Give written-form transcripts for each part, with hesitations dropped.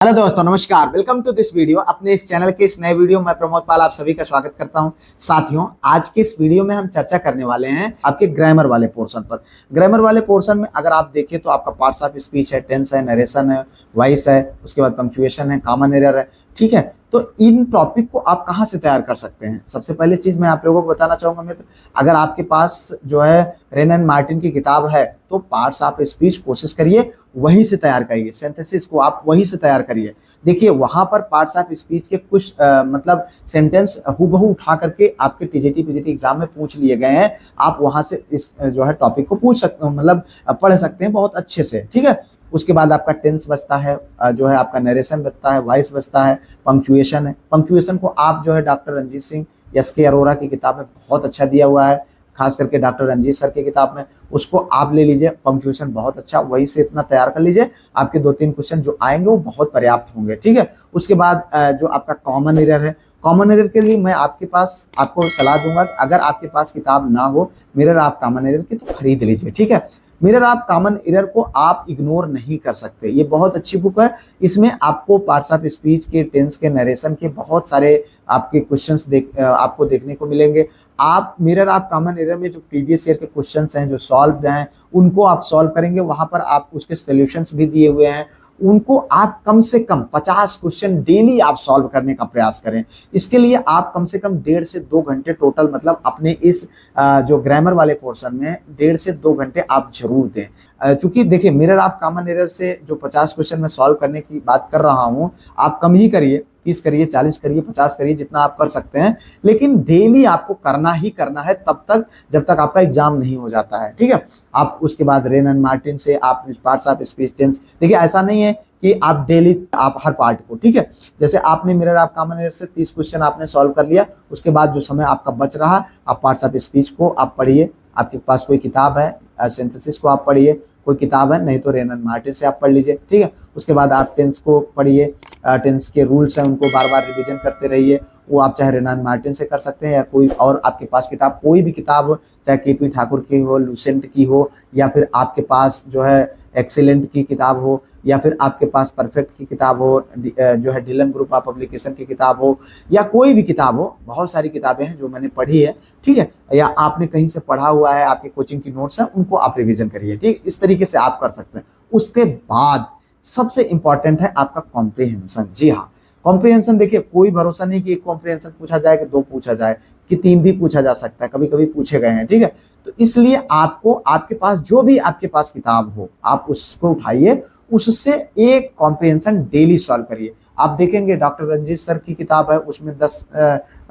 Hello दोस्तों, नमस्कार। Welcome to this video. अपने इस चैनल के इस नए वीडियो में प्रमोद पाल आप सभी का स्वागत करता हूं। साथियों, आज के इस वीडियो में हम चर्चा करने वाले हैं आपके ग्रामर वाले पोर्शन पर। ग्रामर वाले पोर्शन में अगर आप देखें तो आपका पार्ट्स ऑफ स्पीच है, टेंस है, नरेशन है, वॉइस है, उसके बाद पंक्चुएशन है, कॉमन एरर है। ठीक है, तो इन टॉपिक को आप कहाँ से तैयार कर सकते हैं? सबसे पहले चीज मैं आप लोगों को बताना चाहूंगा मित्र, अगर आपके पास जो है रेन एंड मार्टिन की किताब है तो पार्ट्स ऑफ स्पीच कोशिश करिए वहीं से तैयार करिए, सिंथेसिस को आप वहीं से तैयार करिए। देखिए वहां पर पार्ट्स ऑफ स्पीच के कुछ मतलब सेंटेंस हूबहू उठा करके आपके टीजीटी पीजीटी एग्जाम में पूछ लिए गए हैं। आप वहां से इस जो है टॉपिक को पूछ सकते हो, मतलब पढ़ सकते हैं बहुत अच्छे से। ठीक है, उसके बाद आपका टेंस बचता है, जो है आपका नरेशन बचता है, वॉइस बचता है, पंक्चुएशन है। पंक्चुएशन को आप जो है डॉक्टर रंजीत सिंह एस.के. अरोरा की किताब में बहुत अच्छा दिया हुआ है, खास करके डॉक्टर रंजीत सर की किताब में, उसको आप ले लीजिए। पंक्चुएशन बहुत अच्छा, वही से इतना तैयार कर लीजिए, आपके 2-3 क्वेश्चन जो आएंगे वो बहुत पर्याप्त होंगे। ठीक है, उसके बाद जो आपका कॉमन एरर है, कॉमन एरर के लिए मैं आपको सलाह दूंगा कि अगर आपके पास किताब ना हो मिरर आप कॉमन एरर की, तो खरीद लीजिए। ठीक है, मिरर आप कॉमन एरर को आप इग्नोर नहीं कर सकते, ये बहुत अच्छी बुक है। इसमें आपको पार्ट्स ऑफ स्पीच के, टेंस के, नरेशन के बहुत सारे आपके क्वेश्चंस आपको देखने को मिलेंगे। आप मिरर आप कॉमन एरर में जो प्रीवियस ईयर के क्वेश्चंस हैं जो सॉल्व हैं उनको आप सॉल्व करेंगे, वहां पर आप उसके सॉल्यूशंस भी दिए हुए हैं, उनको आप कम से कम 50 क्वेश्चन डेली आप सॉल्व करने का प्रयास करें। इसके लिए आप कम से कम 1.5 से 2 घंटे टोटल, मतलब अपने इस जो ग्रामर वाले पोर्शन में 1.5 से 2 घंटे आप जरूर दें। क्योंकि देखिए मिरर आप कॉमन एरर से जो 50 क्वेश्चन में सॉल्व करने की बात कर रहा हूं, आप कम ही करिए, 30 करिए, 40 करिए, 50 करिए, जितना आप कर सकते हैं, लेकिन डेली आपको करना ही करना है तब तक जब तक आपका एग्जाम नहीं हो जाता है। ठीक है, आप उसके बाद रेन एंड मार्टिन से आप पार्ट्स ऑफ स्पीच, टेंस, देखिए ऐसा नहीं है कि आप डेली आप हर पार्ट को, ठीक है, जैसे आपने मिरर आप कॉमन एरर से 30 क्वेश्चन आपने सॉल्व कर लिया, उसके बाद जो समय आपका बच रहा आप पार्ट्स ऑफ स्पीच को आप पढ़िए। आपके पास कोई किताब है सिंथेसिस को आप पढ़िए, कोई किताब है नहीं तो रेन एंड मार्टिन से आप पढ़ लीजिए। ठीक है, उसके बाद आप टेंस को पढ़िए, टेंस के रूल्स हैं उनको बार बार रिवीजन करते रहिए। वो आप चाहे रेन एंड मार्टिन से कर सकते हैं या कोई और आपके पास किताब, कोई भी किताब हो, चाहे के.पी. ठाकुर की हो, लुसेंट की हो, या फिर आपके पास जो है एक्सीलेंट की किताब हो, या फिर आपके पास परफेक्ट की किताब हो, जो है डिलन ग्रुप ऑफ पब्लिकेशन की किताब हो, या कोई भी किताब हो। बहुत सारी किताबें हैं जो मैंने पढ़ी है। ठीक है, या आपने कहीं से पढ़ा हुआ है, आपके कोचिंग की नोट्स हैं, उनको आप रिवीजन करिए। ठीक, इस तरीके से आप कर सकते हैं। उसके बाद सबसे इंपॉर्टेंट है आपका कॉम्प्रिहेंशन। जी हाँ, कॉम्प्रिहेंशन देखिए कोई भरोसा नहीं कि एक कॉम्प्रिहेंशन पूछा जाए कि 2 पूछा जाए कि 3 भी पूछा जा सकता है, कभी कभी पूछे गए हैं। ठीक है, तो इसलिए आपको आपके पास जो भी आपके पास किताब हो आप उसको उठाइए, उससे एक कॉम्प्रिहेंशन डेली सॉल्व करिए। आप देखेंगे डॉक्टर रंजीत सर की किताब है, उसमें 10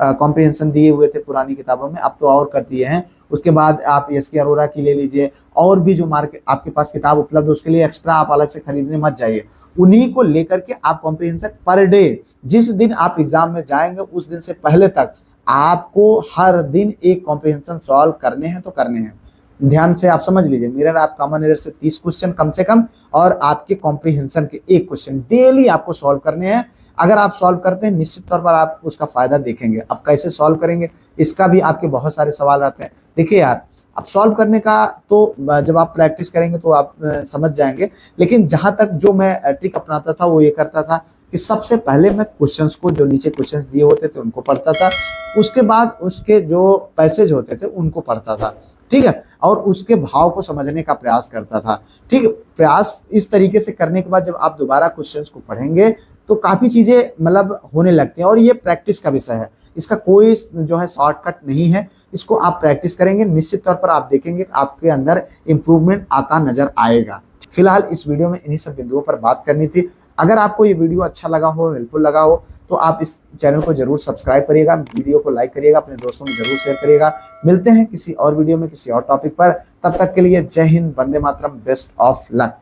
कॉम्प्रिहेंशन दिए हुए थे पुरानी किताबों में, अब तो और कर दिए हैं। उसके बाद आप एस.के. अरोरा की ले लीजिए, और भी जो मार्केट आपके पास किताब उपलब्ध है उसके लिए एक्स्ट्रा आप अलग से खरीदने मत जाइए। उन्हीं को लेकर के आप कॉम्प्रिहेंशन पर डे, जिस दिन आप एग्जाम में जाएंगे उस दिन से पहले तक आपको हर दिन एक कॉम्प्रिहेंशन सॉल्व करने हैं तो करने हैं। ध्यान से आप समझ लीजिए, मिरर आप कॉमन एरर से 30 क्वेश्चन कम से कम, और आपके कॉम्प्रिहेंशन के 1 क्वेश्चन डेली आपको सॉल्व करने हैं। अगर आप सॉल्व करते हैं निश्चित तौर पर आप उसका फायदा देखेंगे। अब कैसे सॉल्व करेंगे इसका भी आपके बहुत सारे सवाल आते हैं। देखिए यार, अब सॉल्व करने का तो जब आप प्रैक्टिस करेंगे तो आप समझ जाएंगे, लेकिन जहां तक जो मैं ट्रिक अपनाता था वो ये करता था कि सबसे पहले मैं क्वेश्चंस को, जो नीचे क्वेश्चंस दिए होते थे उनको पढ़ता था, उसके बाद उसके जो पैसेज होते थे उनको पढ़ता था। ठीक है, और उसके भाव को समझने का प्रयास करता था। ठीक है, प्रयास इस तरीके से करने के बाद जब आप दोबारा क्वेश्चंस को पढ़ेंगे तो काफी चीजें मतलब होने लगती हैं, और ये प्रैक्टिस का विषय है, इसका कोई जो है शॉर्टकट नहीं है। इसको आप प्रैक्टिस करेंगे निश्चित तौर पर आप देखेंगे आपके अंदर इंप्रूवमेंट आता नजर आएगा। फिलहाल इस वीडियो में इन्हीं सब बिंदुओं पर बात करनी थी। अगर आपको ये वीडियो अच्छा लगा हो, हेल्पफुल लगा हो, तो आप इस चैनल को जरूर सब्सक्राइब करिएगा, वीडियो को लाइक करिएगा, अपने दोस्तों में जरूर शेयर करिएगा। मिलते हैं किसी और वीडियो में किसी और टॉपिक पर, तब तक के लिए जय Hind, Vande Mataram, best of luck.